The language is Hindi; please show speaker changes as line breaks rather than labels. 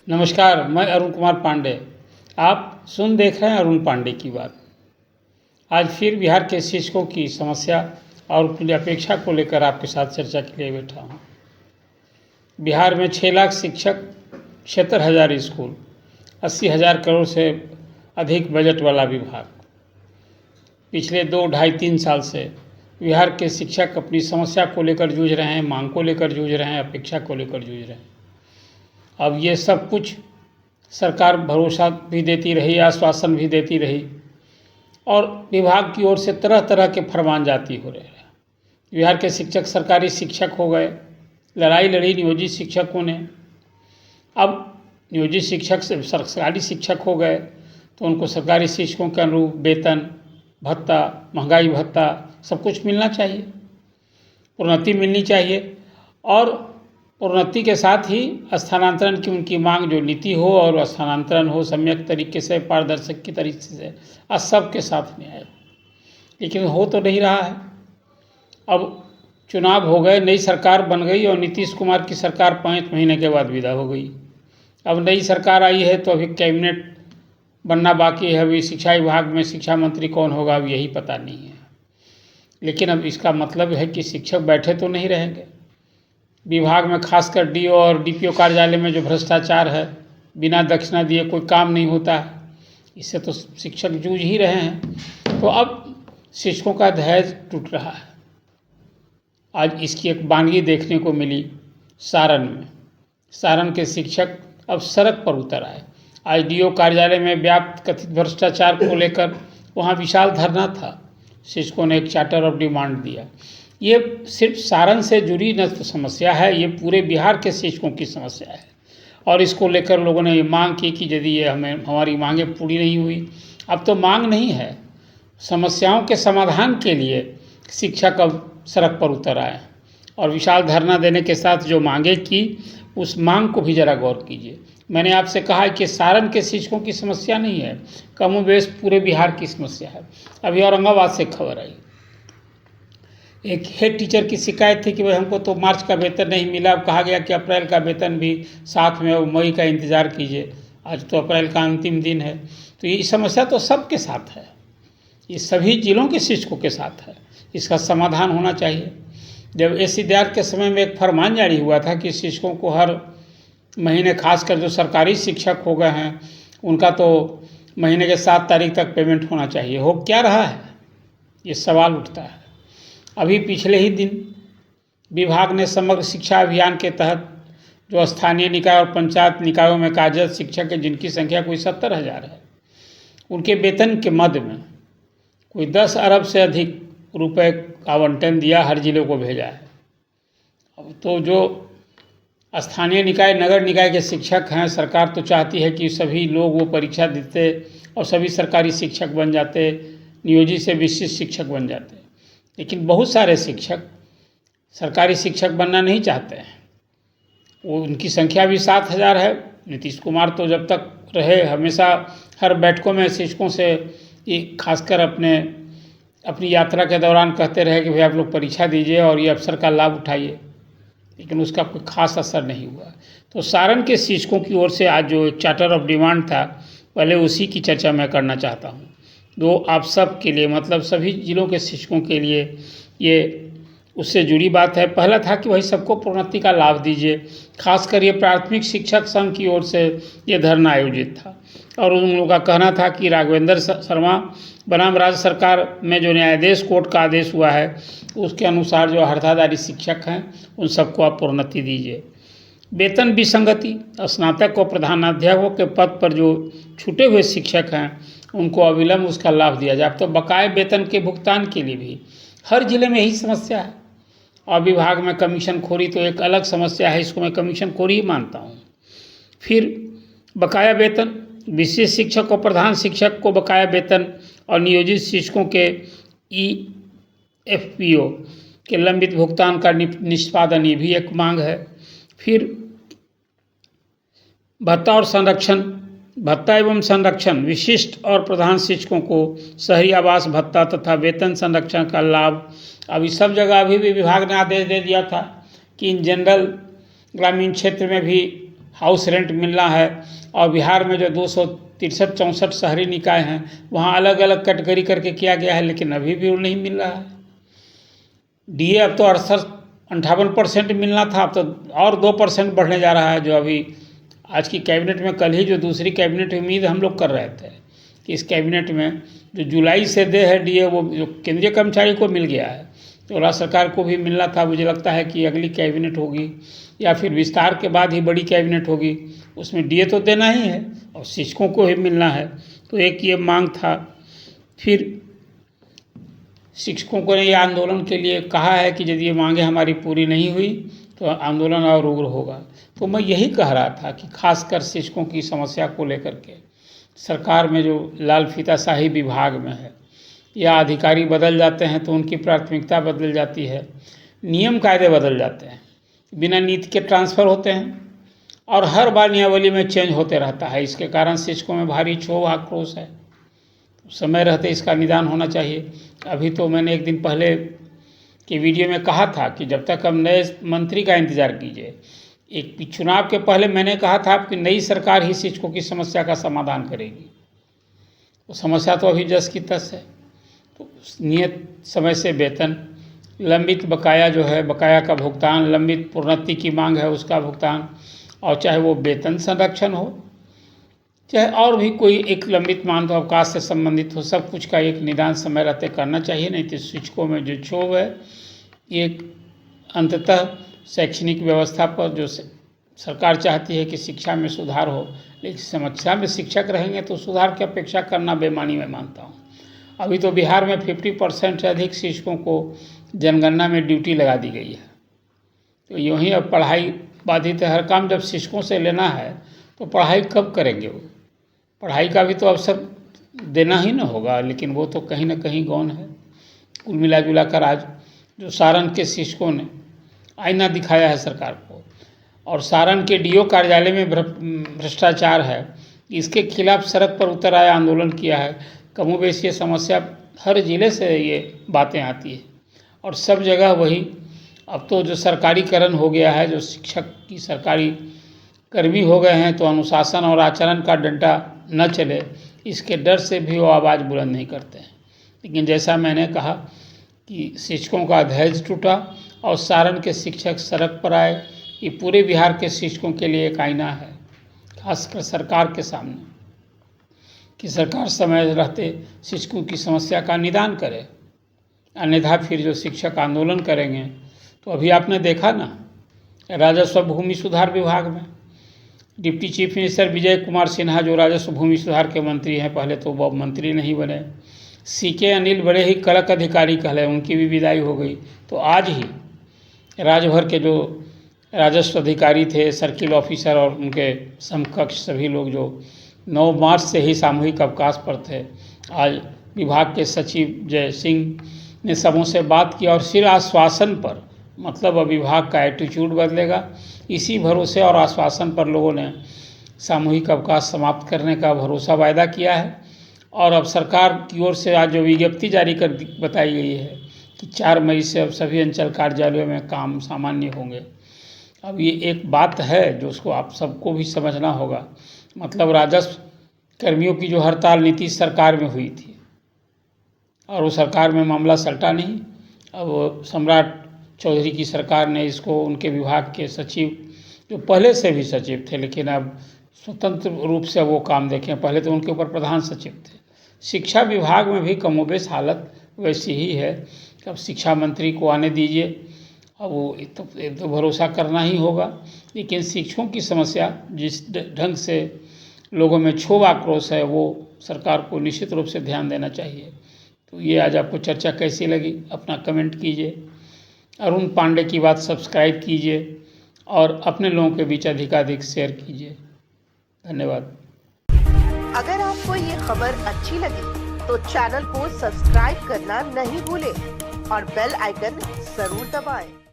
नमस्कार, मैं अरुण कुमार पांडे। आप देख रहे हैं अरुण पांडे की बात। आज फिर बिहार के शिक्षकों की समस्या और उनकी अपेक्षा को लेकर आपके साथ चर्चा के लिए बैठा हूँ। बिहार में 6 लाख शिक्षक, 76,000 स्कूल, 80,000 करोड़ से अधिक बजट वाला विभाग। पिछले 2, ढाई, 3 साल से बिहार के शिक्षक अपनी समस्या को लेकर जूझ रहे हैं, मांग को लेकर जूझ रहे हैं, अपेक्षा को लेकर जूझ रहे हैं। अब ये सब कुछ सरकार भरोसा भी देती रही, आश्वासन भी देती रही और विभाग की ओर से तरह तरह के फरमान जारी हो रहे हैं। बिहार के शिक्षक सरकारी शिक्षक हो गए, लड़ाई लड़ी नियोजित शिक्षकों ने। अब नियोजित शिक्षक से सरकारी शिक्षक हो गए तो उनको सरकारी शिक्षकों के अनुरूप वेतन, भत्ता, महंगाई भत्ता सब कुछ मिलना चाहिए, प्रोन्नति मिलनी चाहिए और प्रोन्नति के साथ ही स्थानांतरण की उनकी मांग जो नीति हो और स्थानांतरण हो सम्यक तरीके से, पारदर्शक की तरीके से, सब के साथ न्याय हो। लेकिन हो तो नहीं रहा है। अब चुनाव हो गए, नई सरकार बन गई और नीतीश कुमार की सरकार 5 महीने के बाद विदा हो गई। अब नई सरकार आई है तो अभी कैबिनेट बनना बाकी है। अभी शिक्षा विभाग में शिक्षा मंत्री कौन होगा अब यही पता नहीं है। लेकिन अब इसका मतलब है कि शिक्षक बैठे तो नहीं रहेंगे। विभाग में खासकर डीओ और डीपीओ कार्यालय में जो भ्रष्टाचार है, बिना दक्षिणा दिए कोई काम नहीं होता है, इससे तो शिक्षक जूझ ही रहे हैं। तो अब शिक्षकों का धैर्य टूट रहा है। आज इसकी एक वानगी देखने को मिली सारण में। सारण के शिक्षक अब सड़क पर उतर आए। आज डीओ कार्यालय में व्याप्त कथित भ्रष्टाचार को लेकर वहाँ विशाल धरना था। शिक्षकों ने एक चार्टर ऑफ डिमांड दिया। ये सिर्फ सारण से जुड़ी न समस्या है, ये पूरे बिहार के शिक्षकों की समस्या है और इसको लेकर लोगों ने ये मांग की कि यदि ये हमारी मांगें पूरी नहीं हुई, अब तो मांग नहीं है, समस्याओं के समाधान के लिए शिक्षक अब सड़क पर उतर आए और विशाल धरना देने के साथ जो मांगे की उस मांग को भी जरा गौर कीजिए। मैंने आपसे कहा कि सारण के शिक्षकों की समस्या नहीं है, कमोबेश पूरे बिहार की समस्या है। अभी औरंगाबाद से खबर आई, एक हेड टीचर की शिकायत थी कि भाई हमको तो मार्च का वेतन नहीं मिला। अब कहा गया कि अप्रैल का वेतन भी साथ में, मई का इंतज़ार कीजिए। आज तो अप्रैल का अंतिम दिन है। तो ये समस्या तो सबके साथ है, ये सभी जिलों के शिक्षकों के साथ है। इसका समाधान होना चाहिए। जब एससीडीआर के समय में एक फरमान जारी हुआ था कि शिक्षकों को हर महीने, खासकर जो सरकारी शिक्षक हो गए हैं उनका तो महीने के 7 तारीख तक पेमेंट होना चाहिए। हो क्या रहा है, ये सवाल उठता है। अभी पिछले ही दिन विभाग ने समग्र शिक्षा अभियान के तहत जो स्थानीय निकाय और पंचायत निकायों में कार्यरत शिक्षक है, जिनकी संख्या कोई 70,000 है, उनके वेतन के मद में कोई 10 अरब से अधिक रुपए का आवंटन दिया, हर जिले को भेजा है। अब तो जो स्थानीय निकाय, नगर निकाय के शिक्षक हैं, सरकार तो चाहती है कि सभी लोग वो परीक्षा देते और सभी सरकारी शिक्षक बन जाते, नियोजित से विशिष्ट शिक्षक बन जाते। लेकिन बहुत सारे शिक्षक सरकारी शिक्षक बनना नहीं चाहते हैं। वो उनकी संख्या भी 7,000 है। नीतीश कुमार तो जब तक रहे हमेशा हर बैठकों में शिक्षकों से ये खासकर अपनी यात्रा के दौरान कहते रहे कि भाई आप लोग परीक्षा दीजिए और ये अवसर का लाभ उठाइए, लेकिन उसका कोई खास असर नहीं हुआ। तो सारण के शिक्षकों की ओर से आज जो एक चार्टर ऑफ डिमांड था, पहले उसी की चर्चा मैं करना चाहता हूँ। जो आप सब के लिए, मतलब सभी जिलों के शिक्षकों के लिए ये उससे जुड़ी बात है। पहला था कि भाई सबको प्रोन्नति का लाभ दीजिए। खासकर ये प्राथमिक शिक्षक संघ की ओर से ये धरना आयोजित था और उन लोगों का कहना था कि राघवेंद्र शर्मा बनाम राज्य सरकार में जो न्यायाधीश कोर्ट का आदेश हुआ है उसके अनुसार जो हड़तालदारी शिक्षक हैं उन सबको आप प्रोन्नति दीजिए। वेतन विसंगति, स्नातक और प्रधानाध्यापक के पद पर जो छूटे हुए शिक्षक हैं उनको अविलंब उसका लाभ दिया जाए। अब तो बकाये वेतन के भुगतान के लिए भी हर जिले में यही समस्या है। और विभाग में कमीशन खोरी तो एक अलग समस्या है, इसको मैं कमीशन खोरी ही मानता हूँ। फिर बकाया वेतन, विशेष शिक्षक और प्रधान शिक्षक को बकाया वेतन और नियोजित शिक्षकों के EFPO के लंबित भुगतान का निष्पादन, ये भी एक मांग है। फिर भत्ता और संरक्षण, भत्ता एवं संरक्षण, विशिष्ट और प्रधान शिक्षकों को शहरी आवास भत्ता तथा वेतन संरक्षण का लाभ। अभी सब जगह अभी भी विभाग ने आदेश दे दिया था कि इन जनरल ग्रामीण क्षेत्र में भी हाउस रेंट मिलना है। और बिहार में जो 263-64 शहरी निकाय हैं वहाँ अलग अलग कैटेगरी करके किया गया है, लेकिन अभी भी वो नहीं मिल रहा है। डीए अब तो 58% मिलना था, अब तो और 2% बढ़ने जा रहा है। जो अभी आज की कैबिनेट में, कल ही जो दूसरी कैबिनेट उम्मीद हम लोग कर रहे थे कि इस कैबिनेट में जो जुलाई से दे है डीए, वो जो केंद्रीय कर्मचारी को मिल गया है, तो राज्य सरकार को भी मिलना था। मुझे लगता है कि अगली कैबिनेट होगी या फिर विस्तार के बाद ही बड़ी कैबिनेट होगी, उसमें डीए तो देना ही है और शिक्षकों को भी मिलना है। तो एक ये मांग था। फिर शिक्षकों को ने ये आंदोलन के लिए कहा है कि यदि ये मांगे हमारी पूरी नहीं हुई तो आंदोलन और उग्र होगा। तो मैं यही कह रहा था कि खासकर शिक्षकों की समस्या को लेकर के सरकार में जो लाल फीताशाही विभाग में है, या अधिकारी बदल जाते हैं तो उनकी प्राथमिकता बदल जाती है, नियम कायदे बदल जाते हैं, बिना नीति के ट्रांसफ़र होते हैं और हर बार नियमावली में चेंज होते रहता है। इसके कारण शिक्षकों में भारी क्षोभ आक्रोश है। समय रहते इसका निदान होना चाहिए। अभी तो मैंने एक दिन पहले के वीडियो में कहा था कि जब तक हम नए मंत्री का इंतज़ार कीजिए। एक चुनाव के पहले मैंने कहा था कि नई सरकार ही शिक्षकों की समस्या का समाधान करेगी। तो समस्या तो अभी जस की तस है। तो नियत समय से वेतन, लंबित बकाया जो है, बकाया का भुगतान, लंबित प्रोन्नति की मांग है उसका भुगतान, और चाहे वो वेतन संरक्षण हो, चाहे और भी कोई एक लंबित मानव अवकाश से संबंधित हो, सब कुछ का एक निदान समय रहते करना चाहिए। नहीं तो शिक्षकों में जो क्षोभ है, एक अंततः शैक्षणिक व्यवस्था पर जो सरकार चाहती है कि शिक्षा में सुधार हो, लेकिन समस्या में शिक्षक रहेंगे तो सुधार की अपेक्षा करना बेमानी मैं मानता हूँ। अभी तो बिहार में 50% से अधिक शिक्षकों को जनगणना में ड्यूटी लगा दी गई है। तो यूँ ही अब पढ़ाई बाधित है। हर काम जब शिक्षकों से लेना है तो पढ़ाई कब करेंगे वो? पढ़ाई का भी तो अवसर देना ही न होगा, लेकिन वो तो कहीं ना कहीं गौण है। कुल मिला जुला कर आज जो सारण के शिक्षकों ने आईना दिखाया है सरकार को, और सारण के डीओ कार्यालय में भ्रष्टाचार है, इसके खिलाफ सड़क पर उतर आया, आंदोलन किया है। कमोबेश ये समस्या हर ज़िले से ये बातें आती है और सब जगह वही। अब तो जो सरकारीकरण हो गया है, जो शिक्षक की सरकारी कर्मी हो गए हैं, तो अनुशासन और आचरण का डंडा न चले, इसके डर से भी वो आवाज़ बुलंद नहीं करते हैं। लेकिन जैसा मैंने कहा कि शिक्षकों का धैर्य टूटा और सारण के शिक्षक सड़क पर आए। ये पूरे बिहार के शिक्षकों के लिए एक आईना है, खासकर सरकार के सामने, कि सरकार समय रहते शिक्षकों की समस्या का निदान करे। अन्यथा फिर जो शिक्षक आंदोलन करेंगे, तो अभी आपने देखा ना, राजस्व भूमि सुधार विभाग में deputy chief minister Vijay Kumar Sinha जो राजस्व भूमि सुधार के मंत्री हैं, पहले तो वो मंत्री नहीं बने, सीके अनिल बड़े ही कड़क अधिकारी कहले, उनकी भी विदाई हो गई। तो आज ही राज्यभर के जो राजस्व अधिकारी थे, सर्किल ऑफिसर और उनके समकक्ष सभी लोग जो 9 मार्च से ही सामूहिक अवकाश पर थे, आज विभाग के सचिव जय सिंह ने सबों से बात की और सिर्फ आश्वासन पर, मतलब अब विभाग का एटीट्यूड बदलेगा, इसी भरोसे और आश्वासन पर लोगों ने सामूहिक अवकाश समाप्त करने का भरोसा वायदा किया है। और अब सरकार की ओर से आज जो विज्ञप्ति जारी कर बताई गई है कि 4 मई से अब सभी अंचल कार्यालयों में काम सामान्य होंगे। अब ये एक बात है जो उसको आप सबको भी समझना होगा। मतलब राजस्व कर्मियों की जो हड़ताल नीतीश सरकार में हुई थी और वो सरकार में मामला सलटा नहीं, अब सम्राट चौधरी की सरकार ने इसको, उनके विभाग के सचिव जो पहले से भी सचिव थे लेकिन अब स्वतंत्र रूप से वो काम देखें, पहले तो उनके ऊपर प्रधान सचिव थे। शिक्षा विभाग में भी कमोबेश हालत वैसी ही है। अब शिक्षा मंत्री को आने दीजिए, अब वो तो भरोसा करना ही होगा। लेकिन शिक्षकों की समस्या जिस ढंग से लोगों में क्षोभ आक्रोश है, वो सरकार को निश्चित रूप से ध्यान देना चाहिए। तो ये आज आपको चर्चा कैसी लगी, अपना कमेंट कीजिए। अरुण पांडे की बात सब्सक्राइब कीजिए और अपने लोगों के बीच अधिकाधिक शेयर कीजिए। धन्यवाद।
अगर आपको ये खबर अच्छी लगी तो चैनल को सब्सक्राइब करना नहीं भूलें और बेल आइकन जरूर दबाएं।